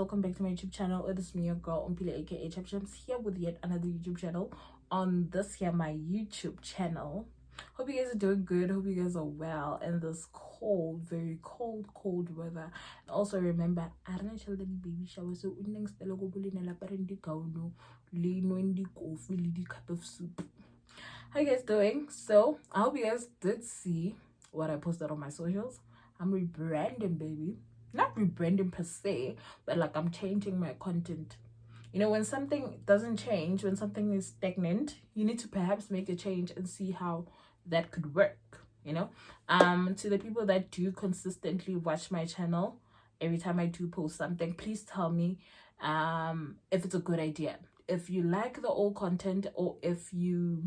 welcome back to my YouTube channel. It is me, your girl Umpile aka Champs, here with yet another YouTube channel on this here my YouTube channel. Hope you guys are doing good. Hope you guys are well in this cold, very cold weather. And also remember, I don't tell the baby shower, so unang stella go bully na parenti kauno lino indi coffee lidi cup of soup. How you guys doing? So I hope you guys did see what I posted on my socials. I'm rebranding, baby. Not rebranding per se, but like I'm changing my content. You know, when something doesn't change, when something is stagnant, you need to perhaps make a change and see how that could work. You know, to the people that do consistently watch my channel, every time I do post something, please tell me if it's a good idea, if you like the old content, or if we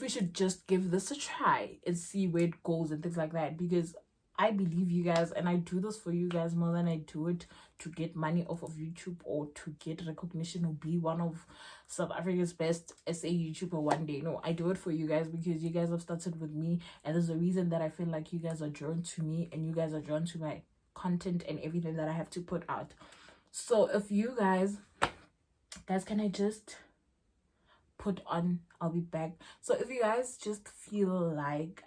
should just give this a try and see where it goes and things like that. Because I believe you guys, and I do this for you guys more than I do it to get money off of YouTube or to get recognition or be one of South Africa's best SA YouTuber one day. No, I do it for you guys because you guys have started with me, and there's a reason that I feel like you guys are drawn to me and you guys are drawn to my content and everything that I have to put out. So if you guys, can I just put on, I'll be back. So if you guys just feel like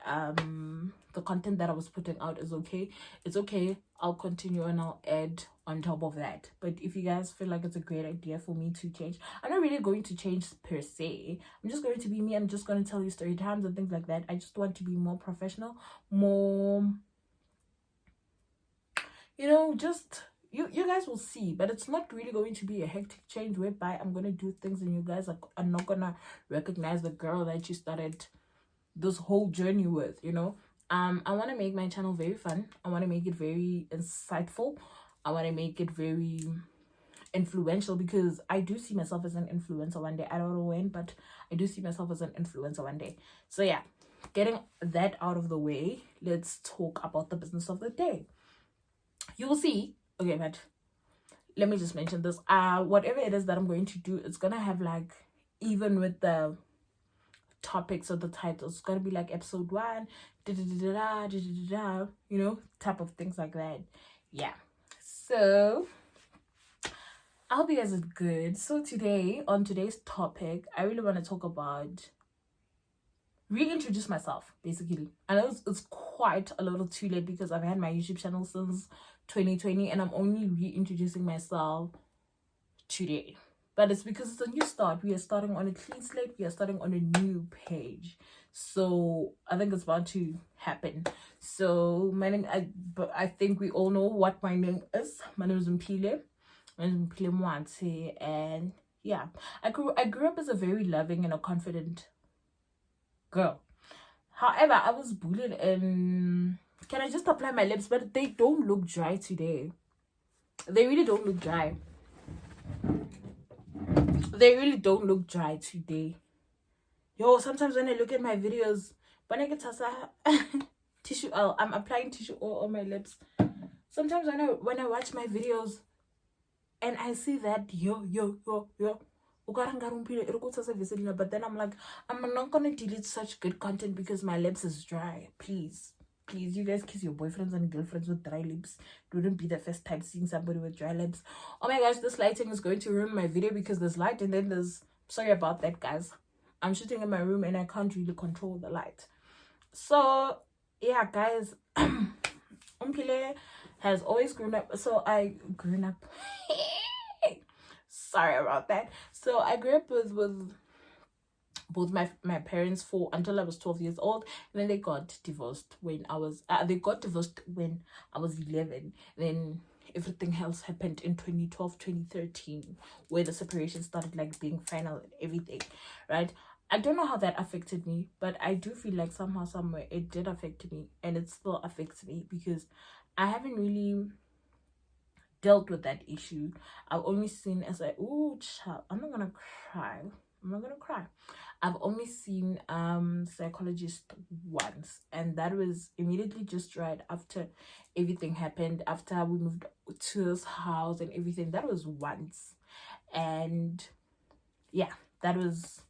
the content that I was putting out is okay, it's okay. I'll continue and I'll add on top of that. But if you guys feel like it's a great idea for me to change, I'm not really going to change per se. I'm just going to be me. I'm just going to tell you story times and things like that. I just want to be more professional, more, you know, just you guys will see. But it's not really going to be a hectic change whereby I'm gonna do things and you guys are not gonna recognize the girl that you started this whole journey with, you know. I want to make my channel very fun. I want to make it very insightful. I want to make it very influential, because I do see myself as an influencer one day. I don't know when, but I do see myself as an influencer one day. So yeah, getting that out of the way, let's talk about the business of the day. You will see. Okay, but let me just mention this. Whatever it is that I'm going to do, it's gonna have like, even with the topics or the titles, it's gonna be like episode 1, you know, type of things like that. Yeah. So I hope you guys are good. So today, on today's topic, I really want to talk about reintroduce myself, basically. I know it's quite a little too late because I've had my YouTube channel since 2020 and I'm only reintroducing myself today. But it's because it's a new start. We are starting on a clean slate. We are starting on a new page. So I think it's about to happen. So my name, I think we all know what my name is. My name is Mpile. My name is Mpile Mwante. And yeah, I grew up as a very loving and a confident girl. However, I was bullied, and can I just apply my lips? But they don't look dry today. They really don't look dry. They really don't look dry today. Yo, sometimes when I look at my videos, when I get tissue oil, I'm applying tissue oil on my lips. Sometimes when I watch my videos and I see that yo, but then I'm like, I'm not gonna delete such good content because my lips is dry. Please, you guys kiss your boyfriends and girlfriends with dry lips. It wouldn't be the first time seeing somebody with dry lips. Oh my gosh, this lighting is going to ruin my video because there's light and then there's, sorry about that, guys. I'm shooting in my room and I can't really control the light. So yeah, guys, Umpile has always grown up. So I grown up. Sorry about that. So I grew up with both my parents for until I was 12 years old, and then they got divorced when I was 11. Then everything else happened in 2012, 2013, where the separation started like being final and everything, right? I don't know how that affected me, but I do feel like somehow, somewhere, it did affect me, and it still affects me because I haven't really dealt with that issue. I've only seen as a child. I'm not gonna cry. I've only seen psychologist once, and that was immediately just right after everything happened, after we moved to this house and everything. That was once, and yeah, that was,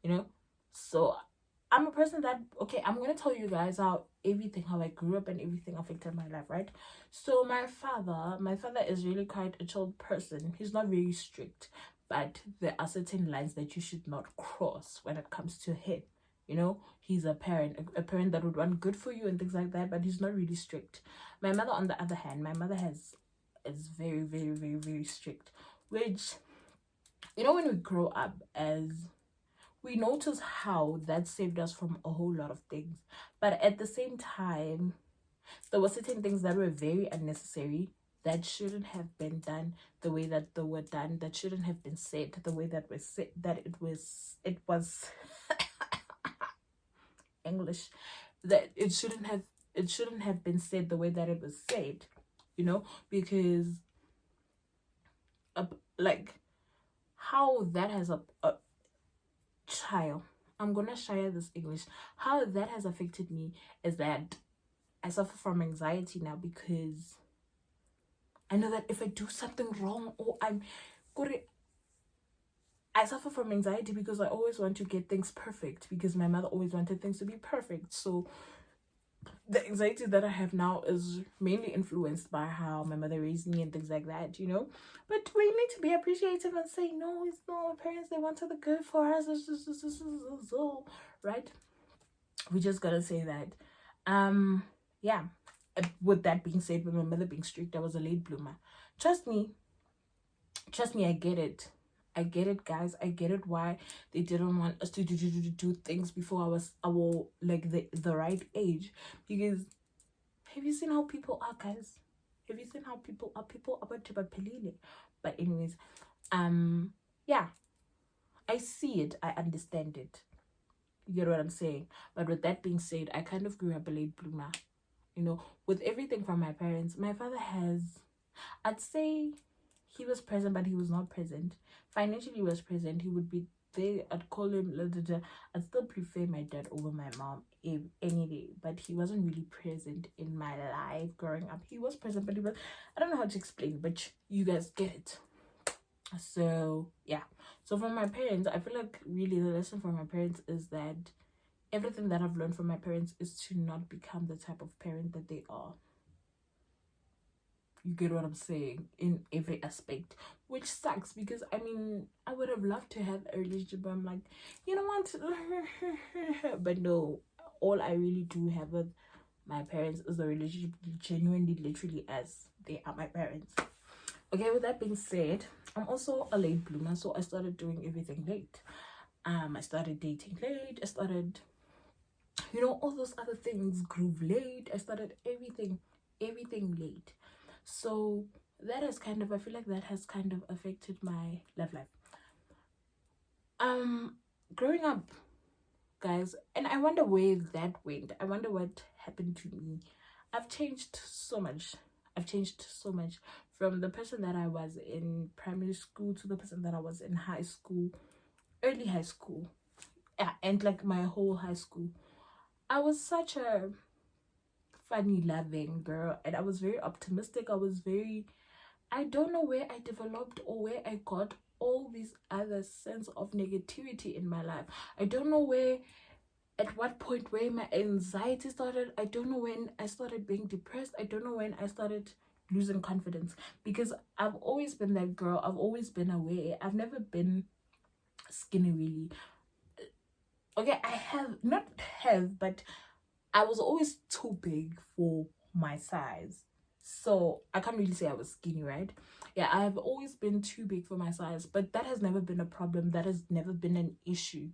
you know. So I'm a person that, okay, I'm gonna tell you guys how I grew up and everything affected my life, right? So my father is really quite a chilled person. He's not very strict, but there are certain lines that you should not cross when it comes to him. You know, he's a parent, a parent that would want good for you and things like that, but he's not really strict. My mother, on the other hand, my mother has is very, very, very, very strict, which, you know, when we grow up, as we notice how that saved us from a whole lot of things, but at the same time there were certain things that were very unnecessary, that shouldn't have been done the way that they were done, that shouldn't have been said the way that was said, that it was English, that it shouldn't have been said the way that it was said, you know, because like how that has a child, I'm gonna share this English, how that has affected me is that I suffer from anxiety now, because I know that if I do something wrong, or I suffer from anxiety because I always want to get things perfect, because my mother always wanted things to be perfect. So the anxiety that I have now is mainly influenced by how my mother raised me and things like that, you know. But we need to be appreciative and say, no, it's not our parents, they wanted the good for us, right? We just gotta say that. Yeah. With that being said, with my mother being strict, I was a late bloomer. Trust me, I get it. I get it, guys. I get it why they didn't want us to do things before I was our like the right age. Because have you seen how people are, guys? Have you seen how people are? People are about to be pelile. But anyways, yeah, I see it. I understand it. You get what I'm saying? But with that being said, I kind of grew up a late bloomer. You know, with everything from my parents. My father has, I'd say, he was present, but he was not present. Financially, he was present. He would be there. I'd call him. I'd still prefer my dad over my mom any day, but he wasn't really present in my life growing up. He was present, but he was. I don't know how to explain, but you guys get it. So yeah. So from my parents, I feel like really the lesson from my parents is that everything that I've learned from my parents is to not become the type of parent that they are. You get what I'm saying? In every aspect, which sucks, because I mean, I would have loved to have a relationship, but I'm like, you know what? But no, all I really do have with my parents is a relationship, genuinely, literally, as they are my parents. Okay, with that being said, I'm also a late bloomer, so I started doing everything late. I started dating late. I started, you know, all those other things, groove late. I started everything late. So that has kind of, I feel like that has kind of affected my love life. Growing up, guys, and I wonder where that went. I wonder what happened to me. I've changed so much. From the person that I was in primary school to the person that I was in high school, early high school. Yeah, and like my whole high school. I was such a funny loving girl, and I was very optimistic. I don't know where I developed or where I got all these other sense of negativity in my life. I don't know at what point where my anxiety started. I don't know when I started being depressed. I don't know when I started losing confidence, because I've always been that girl. I've always been aware. I've never been skinny, really. Okay, I have not have, but I was always too big for my size. So I can't really say I was skinny, right? Yeah, I have always been too big for my size, but that has never been a problem. That has never been an issue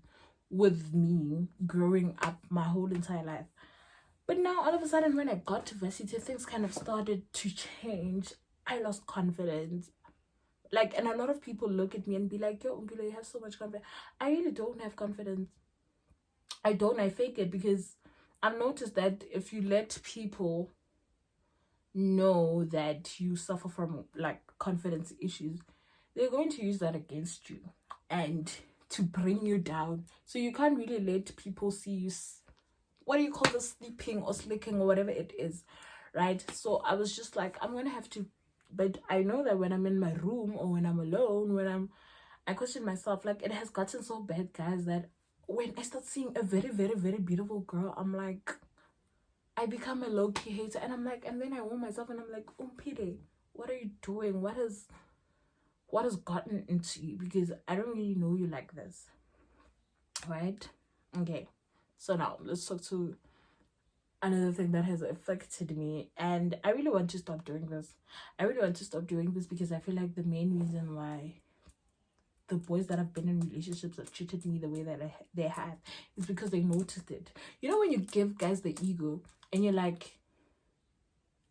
with me growing up my whole entire life. But now all of a sudden, when I got to varsity, things kind of started to change. I lost confidence. Like, and a lot of people look at me and be like, yo, Umbula, you have so much confidence. I really don't have confidence. I fake it, because I've noticed that if you let people know that you suffer from like confidence issues, they're going to use that against you and to bring you down. So you can't really let people see you, what do you call this, sleeping or slicking or whatever it is, right? So I was just like, I'm gonna have to, but I know that when I'm in my room or when I'm alone, I question myself. Like, it has gotten so bad, guys, that when I start seeing a very, very, very beautiful girl, I'm like, I become a low-key hater, and I'm like, and then I warn myself and I'm like, Pide, what are you doing? What has gotten into you? Because I don't really know you like this. Right? Okay. So now let's talk to another thing that has affected me, and I really want to stop doing this. I really want to stop doing this because I feel like the main reason why the boys that have been in relationships have treated me the way that they have is because they noticed it. You know, when you give guys the ego and you're like,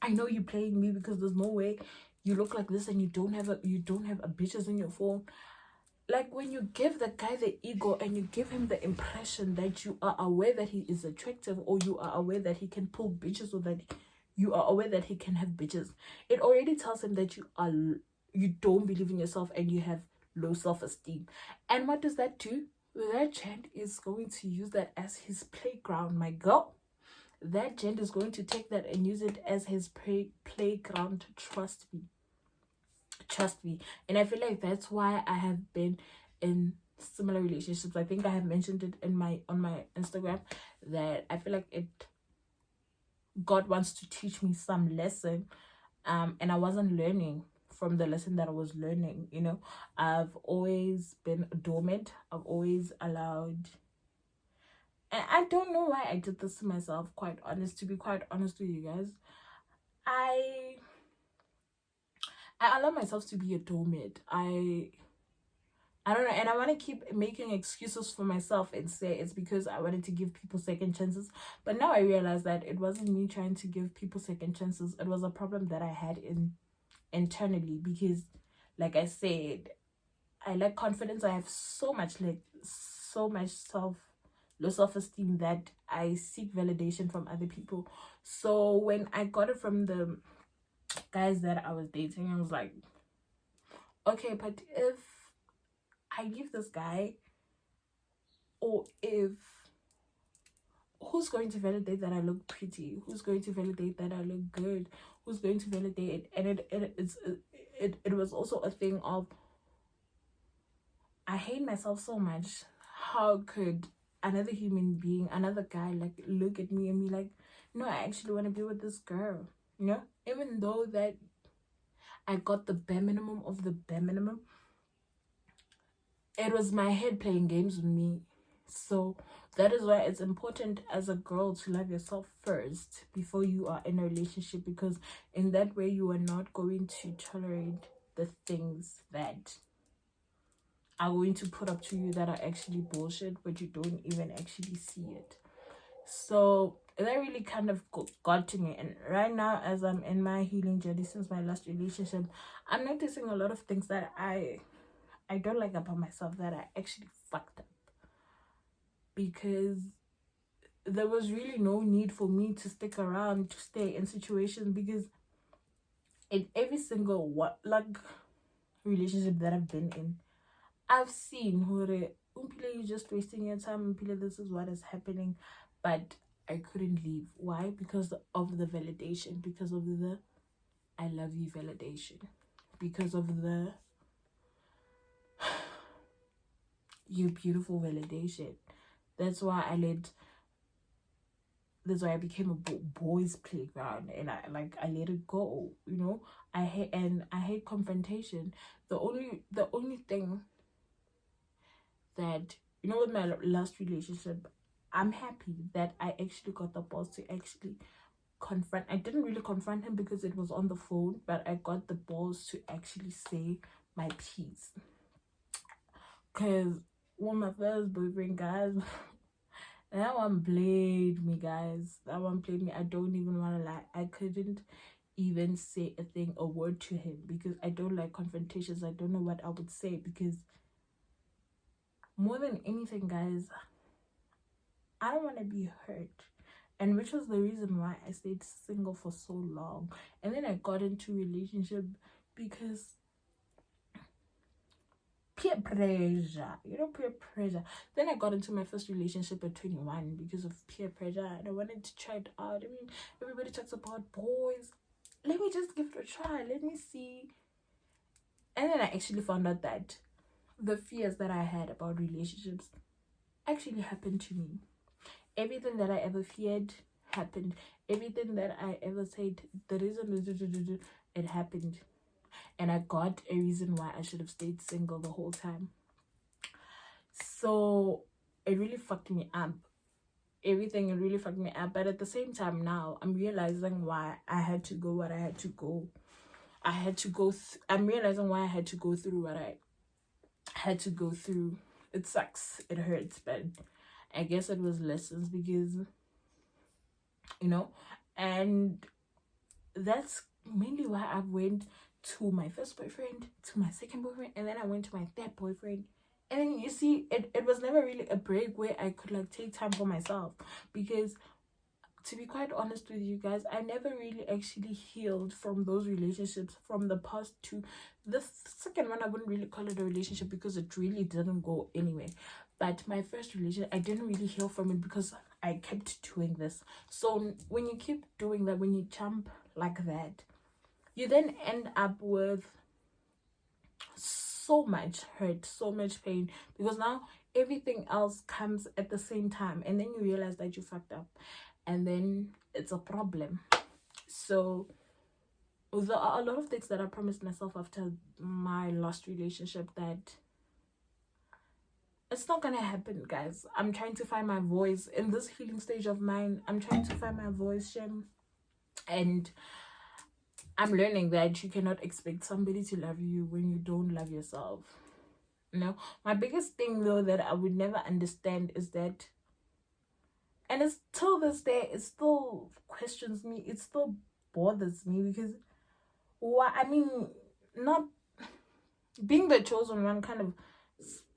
I know you're playing me because there's no way you look like this and you don't have a bitches in your phone. Like when you give the guy the ego and you give him the impression that you are aware that he is attractive, or you are aware that he can pull bitches, or that you are aware that he can have bitches, it already tells him that you don't believe in yourself and you have low self-esteem. And what does that do? That gent is going to use that as his playground, my girl. That gent is going to take that and use it as his playground. Trust me. And I feel like that's why I have been in similar relationships. I think I have mentioned it on my Instagram, that I feel like God wants to teach me some lesson, and I wasn't learning from the lesson that I was learning. I've always been dormant. I've always allowed, and I don't know why I did this to myself, to be quite honest with you guys. I allow myself to be a doormat. I don't know, and I want to keep making excuses for myself and say it's because I wanted to give people second chances. But now I realize that it wasn't me trying to give people second chances. It was a problem that I had internally, because, like I said, I lack confidence. I have so much low self-esteem that I seek validation from other people. So when I got it from the guys that I was dating, I was like, okay, but if I give this guy, or if, who's going to validate that I look pretty? Who's going to validate that I look good? Who's going to validate it? And it was also a thing of, I hate myself so much. How could another human being, another guy, like, look at me and be like, no, I actually want to be with this girl, even though that I got the bare minimum of the bare minimum. It was my head playing games with me. So that is why it's important as a girl to love yourself first before you are in a relationship, because in that way you are not going to tolerate the things that are going to put up to you that are actually bullshit, but you don't even actually see it. So that really kind of got to me. And right now, as I'm in my healing journey since my last relationship, I'm noticing a lot of things that I don't like about myself, that I actually fucked up, because there was really no need for me to stick around, to stay in situations, because in every single relationship that I've been in, I've seen who you're just wasting your time, this is what is happening. But I couldn't leave. Why? Because of the validation, because of the I love you validation, because of the you beautiful validation. That's why I became a boys playground, and I let it go. I hate confrontation. The only thing that, with my last relationship, I'm happy that I actually got the balls to actually confront. I didn't really confront him because it was on the phone, but I got the balls to actually say my piece. Because one of my first boyfriend, guys, that one played me, guys. That one played me. I don't even want to lie. I couldn't even say a word to him, because I don't like confrontations. I don't know what I would say, because more than anything, guys, I don't want to be hurt. And which was the reason why I stayed single for so long. And then I got into a relationship because peer pressure. Peer pressure. Then I got into my first relationship at 21 because of peer pressure, and I wanted to try it out. I mean, everybody talks about boys. Let me just give it a try. Let me see. And then I actually found out that the fears that I had about relationships actually happened to me. Everything that I ever feared happened. Everything that I ever said, the reason it happened. And I got a reason why I should have stayed single the whole time. So it really fucked me up. Everything, it really fucked me up. But at the same time now, I'm realizing why I had to go what I had to go. I'm realizing why I had to go through what I had to go through. It sucks. It hurts. But I guess it was lessons because, and that's mainly why I went to my first boyfriend, to my second boyfriend, and then I went to my third boyfriend. And then you see, it was never really a break where I could like take time for myself, because to be quite honest with you guys, I never really actually healed from those relationships from the past two. The second one, I wouldn't really call it a relationship because it really didn't go anywhere. But my first relationship, I didn't really heal from it because I kept doing this. So when you keep doing that, when you jump like that, you then end up with so much hurt, so much pain, because now everything else comes at the same time, and then you realize that you fucked up, and then it's a problem. So there are a lot of things that I promised myself after my last relationship that it's not gonna happen, guys. I'm trying to find my voice in this healing stage of mine. I'm trying to find my voice, Shem, and I'm learning that you cannot expect somebody to love you when you don't love yourself. My biggest thing though that I would never understand is that, and it's till this day, it still questions me, it still bothers me, because not being the chosen one kind of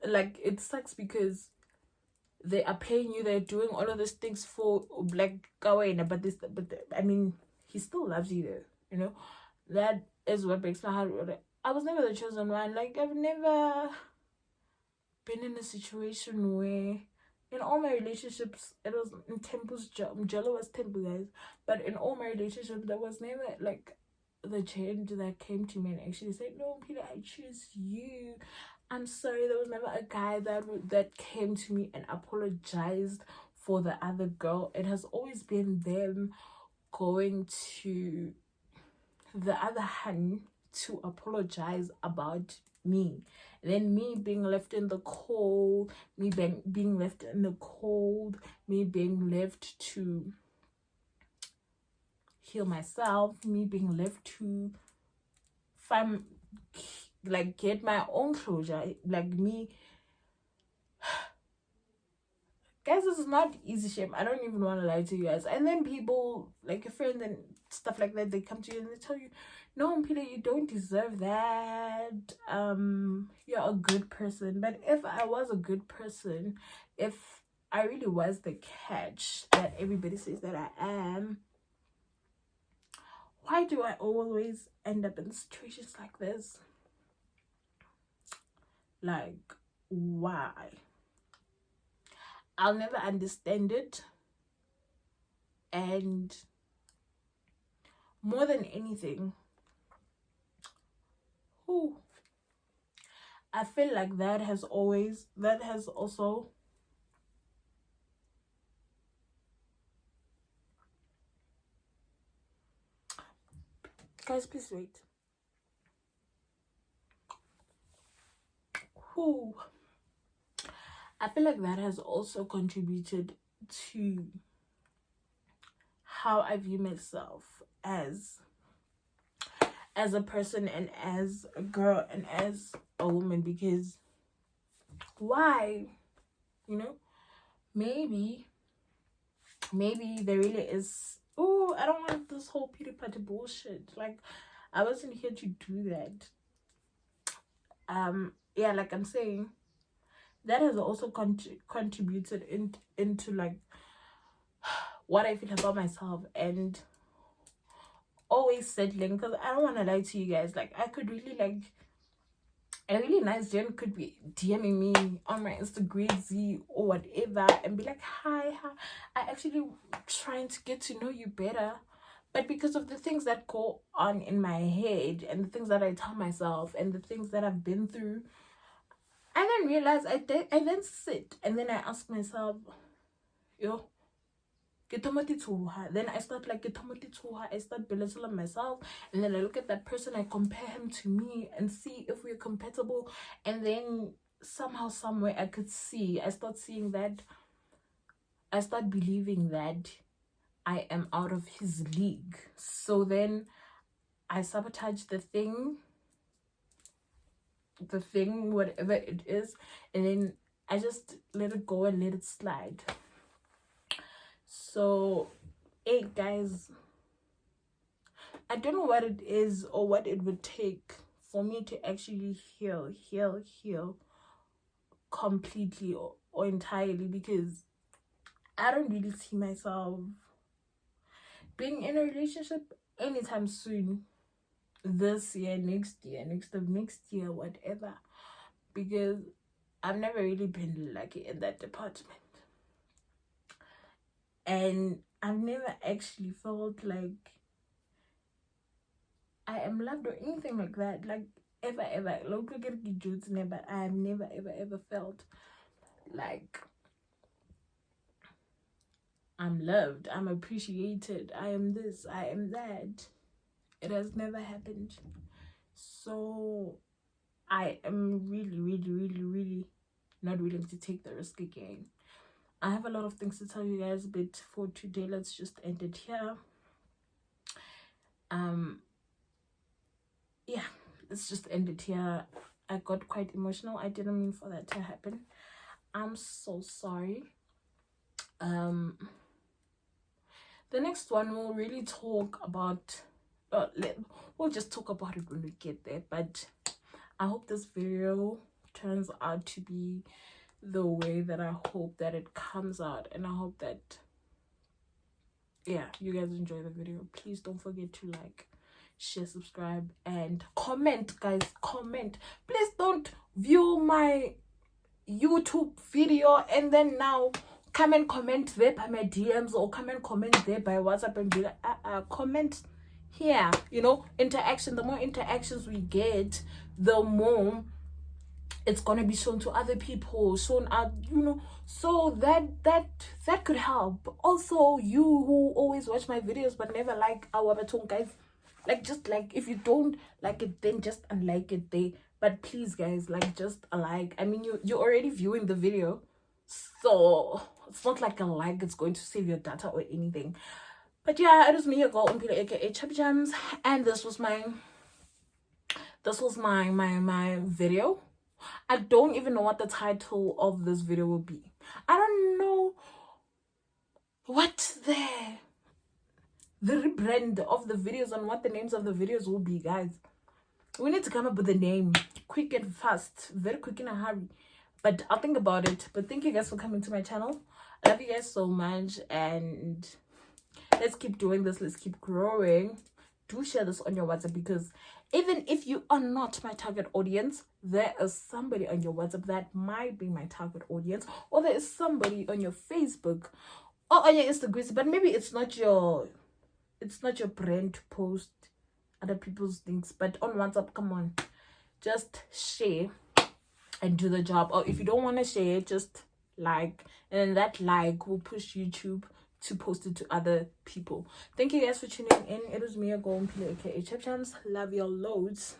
like, it sucks because they are paying you, they're doing all of these things for like Kawena, he still loves you though, that is what breaks my heart. I was never the chosen one. Like, I've never been in a situation where, in all my relationships, it was in Tempo's job. Jello was Tempo, guys. But in all my relationships, there was never like the change that came to me and actually said, "No, Peter, I choose you. I'm sorry." There was never a guy that came to me and apologized for the other girl. It has always been them going to the other hand to apologize about me, then me being left in the cold, me being left in the cold, me being left to heal myself, me being left to find, like, get my own closure, like me. Guys, this is not easy, shame. I don't even want to lie to you guys. And then people, like your friends and stuff like that, they come to you and they tell you, "No, Peter, you don't deserve that. You're a good person." But if I was a good person, if I really was the catch that everybody says that I am, why do I always end up in situations like this? Like, why? I'll never understand it. And more than anything, I feel like that has also guys, please wait. I feel like that has also contributed to how I view myself as a person and as a girl and as a woman, because why? Maybe there really is. I don't want this whole pity party bullshit. Like, I wasn't here to do that. Yeah, like I'm saying, that has also contributed into like what I feel about myself, and always settling, because I don't want to lie to you guys. Like, I could really, like, a really nice Jen could be DMing me on my Instagram or whatever and be like, hi, I actually trying to get to know you better, but because of the things that go on in my head and the things that I tell myself and the things that I've been through, I then realize I then sit and then I ask myself, yo, then I start like I start belittling myself, and then I look at that person, I compare him to me and see if we're compatible, and then somehow, somewhere I start seeing that, I start believing that I am out of his league. So then I sabotage the thing, whatever it is, and then I just let it go and let it slide. So, hey guys, I don't know what it is or what it would take for me to actually heal completely or entirely, because I don't really see myself being in a relationship anytime soon. This year, next year, next year, whatever, because I've never really been lucky in that department, and I've never actually felt like I am loved or anything like that, like ever. But I have never ever felt like I'm loved, I'm appreciated, I am this, I am that. It has never happened. So I am really not willing to take the risk again. I have a lot of things to tell you guys, but for today, let's just end it here. Yeah, let's just end it here. I got quite emotional. I didn't mean for that to happen. I'm so sorry. The next one we'll really talk about, we'll just talk about it when we get there, but I hope this video turns out to be the way that I hope that it comes out, and I hope that, yeah, you guys enjoy the video. Please don't forget to like, share, subscribe, and comment, guys. Comment. Please don't view my YouTube video and then now come and comment there by my DMs, or come and comment there by WhatsApp and be like, comment here. You know, interaction. The more interactions we get, the more it's gonna be shown to other people, shown out, you know, so that could help. Also, you who always watch my videos but never like our baton, guys, like, just like, if you don't like it, then just unlike it there. But please, guys, like, just a like. I mean, you're already viewing the video, so it's not like a like it's going to save your data or anything. But yeah, it was me, your girl Umpila, aka Chubby Jams, and this was my video. I don't even know what the title of this video will be. I don't know what the rebrand of the videos and what the names of the videos will be, guys. We need to come up with a name quick and fast, very quick in a hurry, but I'll think about it. But thank you guys for coming to my channel. I love you guys so much, and let's keep doing this. Let's keep growing. Do share this on your WhatsApp, because even if you are not my target audience, there is somebody on your WhatsApp that might be my target audience, or there is somebody on your Facebook or on your Instagram, but maybe it's not your brand to post other people's things. But on WhatsApp, come on, just share and do the job. Or if you don't want to share, just like, and then that like will push YouTube to post it to other people. Thank you guys for tuning in. It was me, your girl Mpilo, aka Chip Chams. Love your loads.